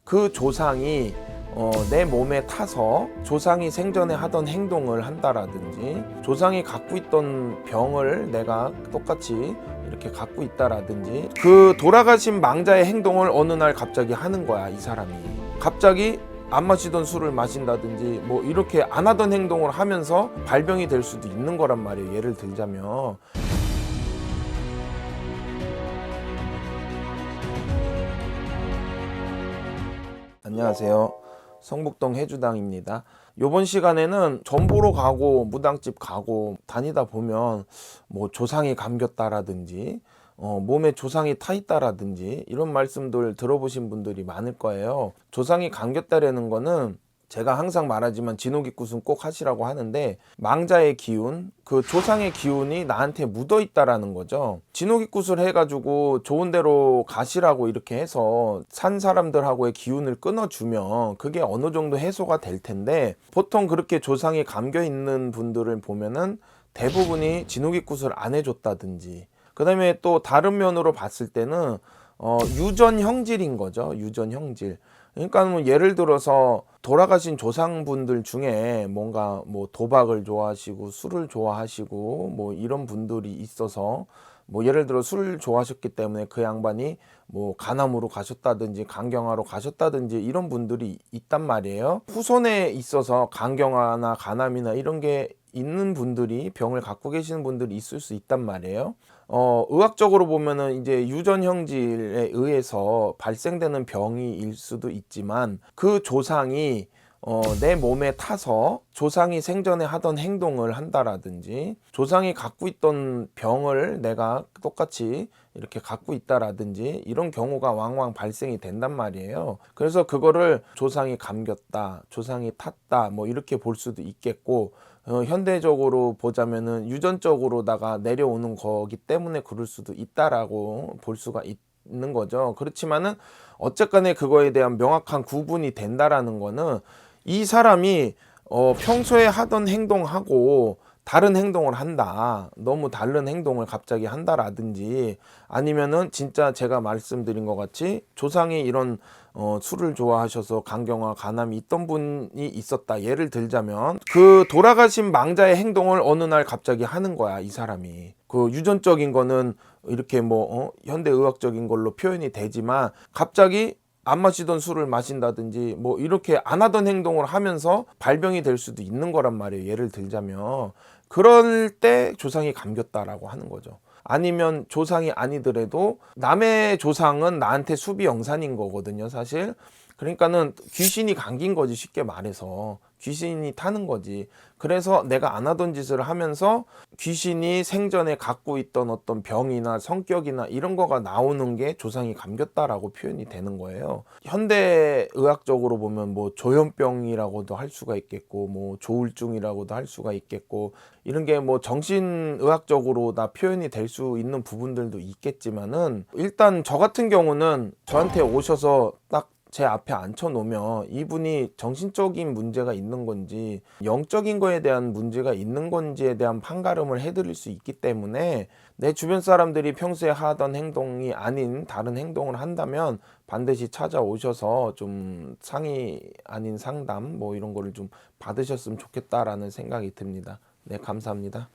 그 조상이 내 몸에 타서 조상이 생전에 하던 행동을 한다라든지, 조상이 갖고 있던 병을 내가 똑같이 이렇게 갖고 있다라든지, 그 돌아가신 망자의 행동을 어느 날 갑자기 하는 거야. 이 사람이 갑자기 안 마시던 술을 마신다든지 뭐 이렇게 안 하던 행동을 하면서 발병이 될 수도 있는 거란 말이에요. 예를 들자면, 안녕하세요, 성북동 해주당입니다. 요번 시간에는 전 보러 가고 무당집 가고 다니다 보면 뭐 조상이 감겼다라든지 몸에 조상이 타 있다라든지 이런 말씀들 들어보신 분들이 많을 거예요. 조상이 감겼다라는 거는 제가 항상 말하지만 진호기굿은 꼭 하시라고 하는데, 망자의 기운, 그 조상의 기운이 나한테 묻어 있다라는 거죠. 진호기굿을 해가지고 좋은 데로 가시라고 이렇게 해서 산 사람들하고의 기운을 끊어주면 그게 어느 정도 해소가 될 텐데, 보통 그렇게 조상이 감겨 있는 분들을 보면은 대부분이 진호기굿을 안 해줬다든지, 그 다음에 또 다른 면으로 봤을 때는 유전 형질인 거죠. 유전 형질. 그러니까 뭐 예를 들어서 돌아가신 조상분들 중에 뭔가 뭐 도박을 좋아하시고 술을 좋아하시고 뭐 이런 분들이 있어서, 뭐 예를 들어 술을 좋아하셨기 때문에 그 양반이 뭐 간암으로 가셨다든지 간경화로 가셨다든지 이런 분들이 있단 말이에요. 후손에 있어서 간경화나 간암이나 이런 게 있는 분들이, 병을 갖고 계시는 분들이 있을 수 있단 말이에요. 의학적으로 보면은 이제 유전 형질에 의해서 발생되는 병이일 수도 있지만, 그 조상이 내 몸에 타서 조상이 생전에 하던 행동을 한다라든지, 조상이 갖고 있던 병을 내가 똑같이 이렇게 갖고 있다라든지 이런 경우가 왕왕 발생이 된단 말이에요. 그래서 그거를 조상이 감겼다, 조상이 탔다 뭐 이렇게 볼 수도 있겠고, 현대적으로 보자면은 유전적으로다가 내려오는 거기 때문에 그럴 수도 있다라고 볼 수가 있는 거죠. 그렇지만은 어쨌간에 그거에 대한 명확한 구분이 된다라는 거는, 이 사람이 평소에 하던 행동하고 다른 행동을 한다, 너무 다른 행동을 갑자기 한다라든지, 아니면은 진짜 제가 말씀드린 것 같이 조상이 이런 술을 좋아하셔서 간경화, 간암이 있던 분이 있었다. 예를 들자면 그 돌아가신 망자의 행동을 어느 날 갑자기 하는 거야. 이 사람이. 그 유전적인 거는 이렇게 뭐 현대의학적인 걸로 표현이 되지만, 갑자기 안 마시던 술을 마신다든지 뭐 이렇게 안 하던 행동을 하면서 발병이 될 수도 있는 거란 말이에요. 예를 들자면 그럴 때 조상이 감겼다라고 하는 거죠. 아니면 조상이 아니더라도 남의 조상은 나한테 수비영산인 거거든요, 사실. 그러니까는 귀신이 감긴 거지, 쉽게 말해서. 귀신이 타는 거지. 그래서 내가 안 하던 짓을 하면서 귀신이 생전에 갖고 있던 어떤 병이나 성격이나 이런 거가 나오는 게 조상이 감겼다라고 표현이 되는 거예요. 현대 의학적으로 보면 뭐 조현병이라고도 할 수가 있겠고, 뭐 조울증이라고도 할 수가 있겠고, 이런 게 뭐 정신의학적으로 다 표현이 될 수 있는 부분들도 있겠지만은, 일단 저 같은 경우는 저한테 오셔서 딱 제 앞에 앉혀 놓으면 이분이 정신적인 문제가 있는 건지 영적인 거에 대한 문제가 있는 건지에 대한 판가름을 해드릴 수 있기 때문에, 내 주변 사람들이 평소에 하던 행동이 아닌 다른 행동을 한다면 반드시 찾아오셔서 좀 상의 아닌 상담 뭐 이런 거를 좀 받으셨으면 좋겠다라는 생각이 듭니다. 네, 감사합니다.